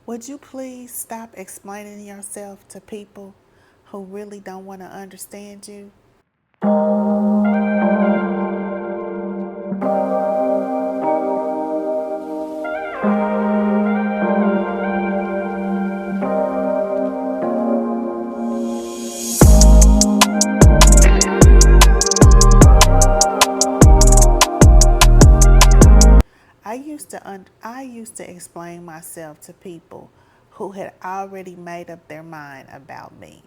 Would you please stop explaining yourself to people who really don't want to understand you? I used to explain myself to people who had already made up their mind about me.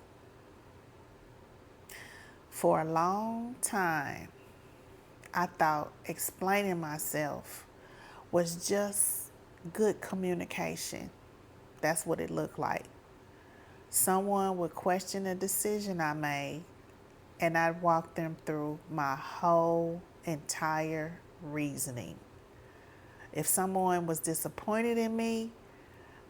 For a long time, I thought explaining myself was just good communication. That's what it looked like. Someone would question a decision I made, and I'd walk them through my whole entire reasoning. If someone was disappointed in me,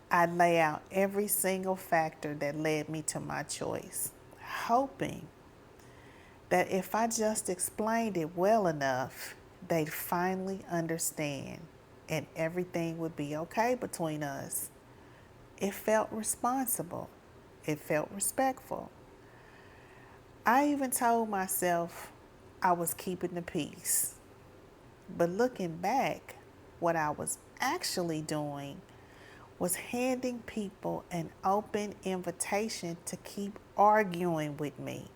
I'd lay out every single factor that led me to my choice, hoping that if I just explained it well enough, they'd finally understand and everything would be okay between us. It felt responsible. It felt respectful. I even told myself I was keeping the peace. But looking back, what I was actually doing was handing people an open invitation to keep arguing with me.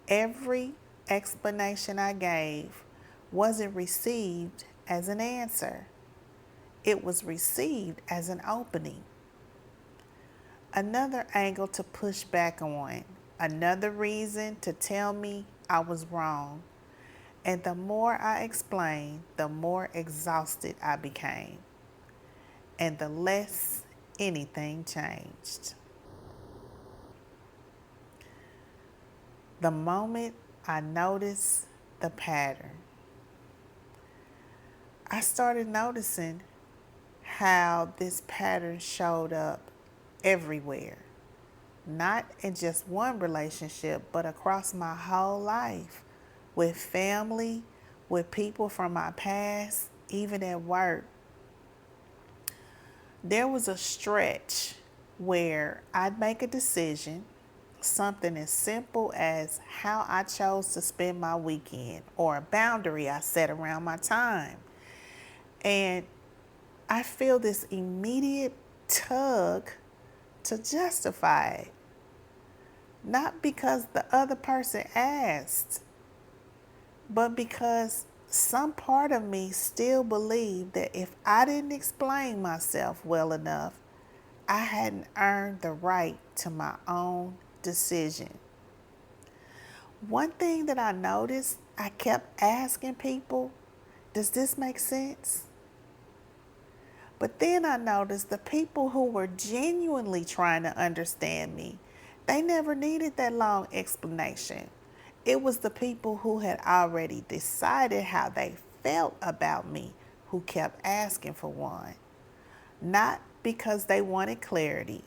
Every explanation I gave wasn't received as an answer. It was received as an opening. Another angle to push back on, another reason to tell me I was wrong. And the more I explained, the more exhausted I became, and the less anything changed. The moment I noticed the pattern, I started noticing how this pattern showed up everywhere, not in just one relationship, but across my whole life, with family, with people from my past, even at work. There was a stretch where I'd make a decision, something as simple as how I chose to spend my weekend or a boundary I set around my time. And I feel this immediate tug to justify it, not because the other person asked, but because some part of me still believed that if I didn't explain myself well enough, I hadn't earned the right to my own decision. One thing that I noticed, I kept asking people, does this make sense? But then I noticed the people who were genuinely trying to understand me, they never needed that long explanation. It was the people who had already decided how they felt about me who kept asking for one. Not because they wanted clarity,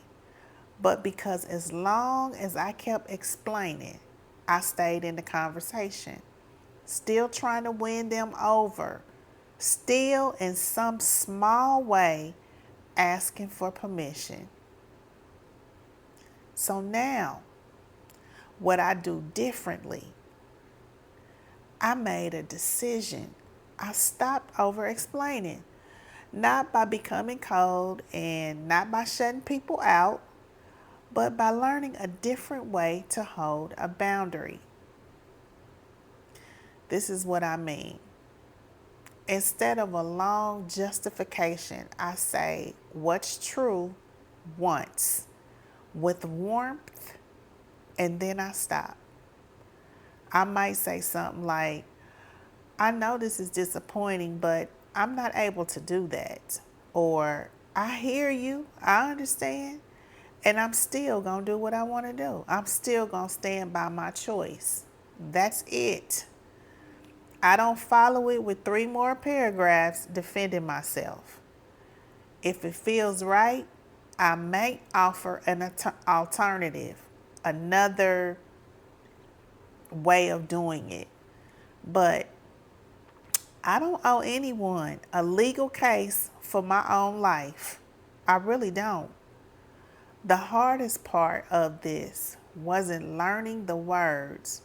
but because as long as I kept explaining, I stayed in the conversation, still trying to win them over, still in some small way asking for permission. So now, what I do differently, I made a decision. I stopped over explaining, not by becoming cold and not by shutting people out, but by learning a different way to hold a boundary. This is what I mean. Instead of a long justification, I say what's true once with warmth, and then I stop. I might say something like, I know this is disappointing, but I'm not able to do that. Or, I hear you, I understand, and I'm still going to do what I want to do. I'm still going to stand by my choice. That's it. I don't follow it with 3 more paragraphs defending myself. If it feels right, I may offer an alternative, another way of doing it. But I don't owe anyone a legal case for my own life. I really don't. The hardest part of this wasn't learning the words,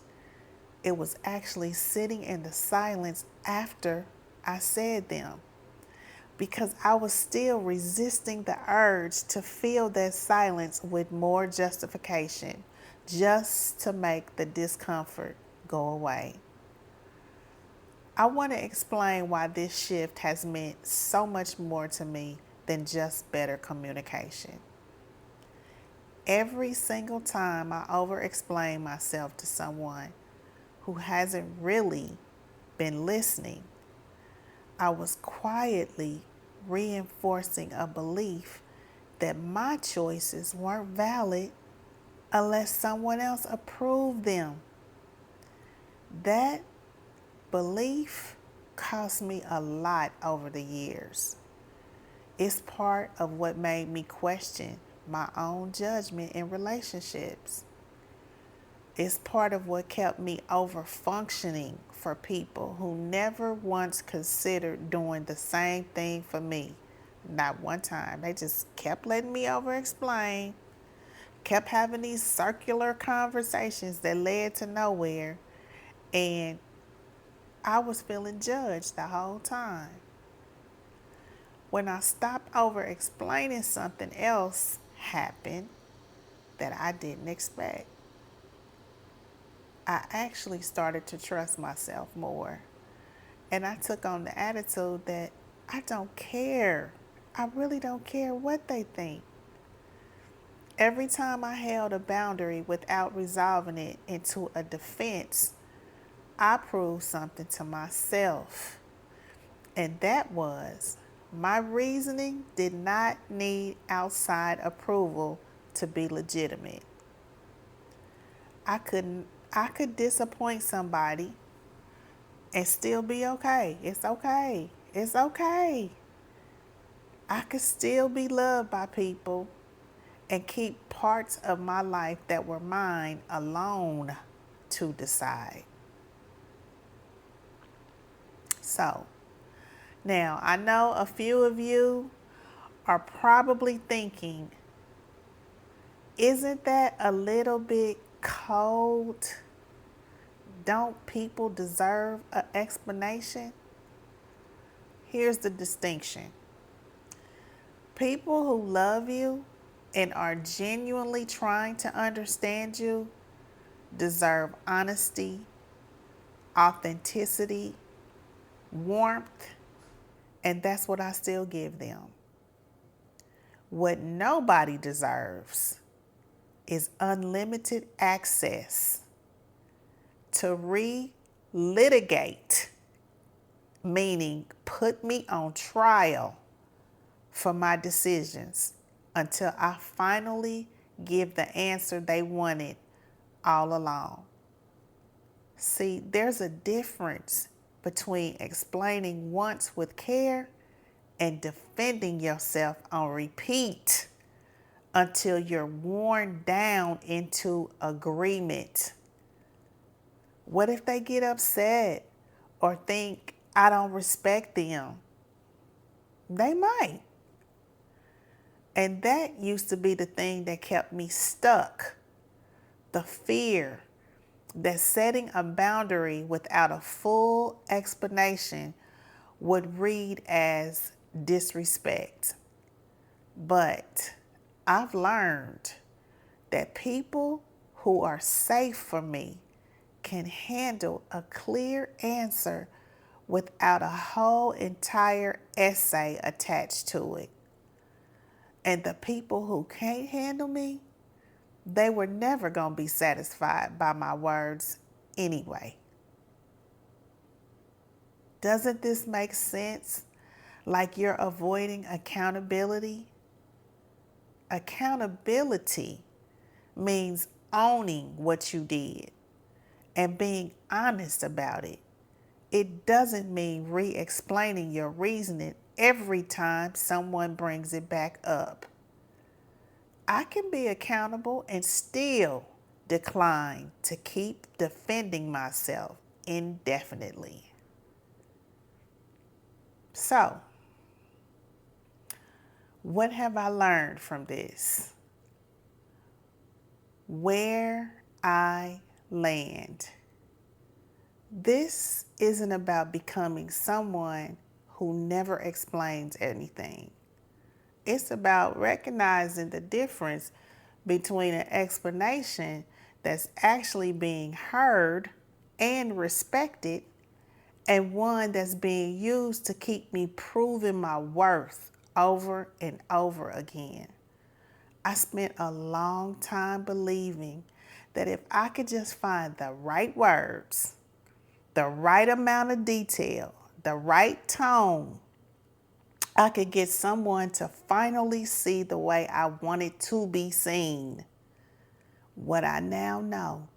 it was actually sitting in the silence after I said them, because I was still resisting the urge to fill that silence with more justification, just to make the discomfort go away. I want to explain why this shift has meant so much more to me than just better communication. Every single time I over explain myself to someone who hasn't really been listening, I was quietly reinforcing a belief that my choices weren't valid unless someone else approved them. That belief cost me a lot over the years. It's part of what made me question my own judgment in relationships. It's part of what kept me over functioning for people who never once considered doing the same thing for me. Not one time. They just kept letting me over explain, kept having these circular conversations that led to nowhere, and I was feeling judged the whole time. When I stopped over explaining, something else happened that I didn't expect. I actually started to trust myself more. And I took on the attitude that I don't care. I really don't care what they think. Every time I held a boundary without resolving it into a defense, I proved something to myself. And that was my reasoning did not need outside approval to be legitimate. I could disappoint somebody and still be okay. It's okay. It's okay. I could still be loved by people and keep parts of my life that were mine alone to decide. So, now I know a few of you are probably thinking, isn't that a little bit cold? Don't people deserve an explanation? Here's the distinction. People who love you and are genuinely trying to understand you deserve honesty, authenticity, warmth, and that's what I still give them. What nobody deserves is unlimited access to re-litigate, meaning put me on trial for my decisions until I finally give the answer they wanted all along. See, there's a difference between explaining once with care and defending yourself on repeat until you're worn down into agreement. What if they get upset or think I don't respect them? They might. And that used to be the thing that kept me stuck. The fear that setting a boundary without a full explanation would read as disrespect. But I've learned that people who are safe for me can handle a clear answer without a whole entire essay attached to it. And the people who can't handle me, they were never going to be satisfied by my words anyway. Doesn't this make sense? Like you're avoiding accountability? Accountability means owning what you did and being honest about it. It doesn't mean re-explaining your reasoning every time someone brings it back up. I can be accountable and still decline to keep defending myself indefinitely. So, What have I learned from this? Where I land. This isn't about becoming someone who never explains anything. It's about recognizing the difference between an explanation that's actually being heard and respected and one that's being used to keep me proving my worth over and over again. I spent a long time believing that if I could just find the right words, the right amount of detail, the right tone, I could get someone to finally see the way I wanted to be seen. What I now know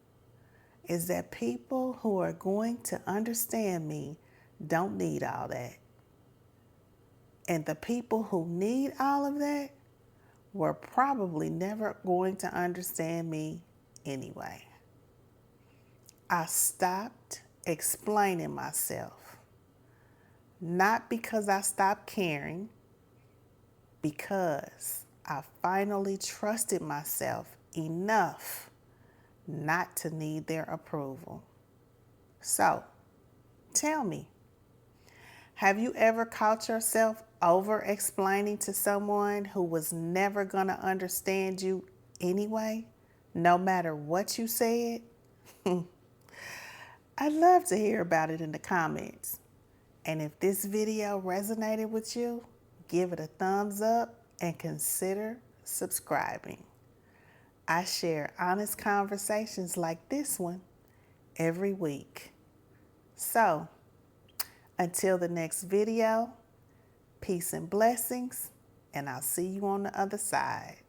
is that people who are going to understand me don't need all that. And the people who need all of that were probably never going to understand me anyway. I stopped explaining myself, not because I stopped caring, because I finally trusted myself enough not to need their approval. So, tell me, have you ever caught yourself over explaining to someone who was never going to understand you anyway, no matter what you said? I'd love to hear about it in the comments. And if this video resonated with you, give it a thumbs up and consider subscribing. I share honest conversations like this one every week. So, until the next video, peace and blessings, and I'll see you on the other side.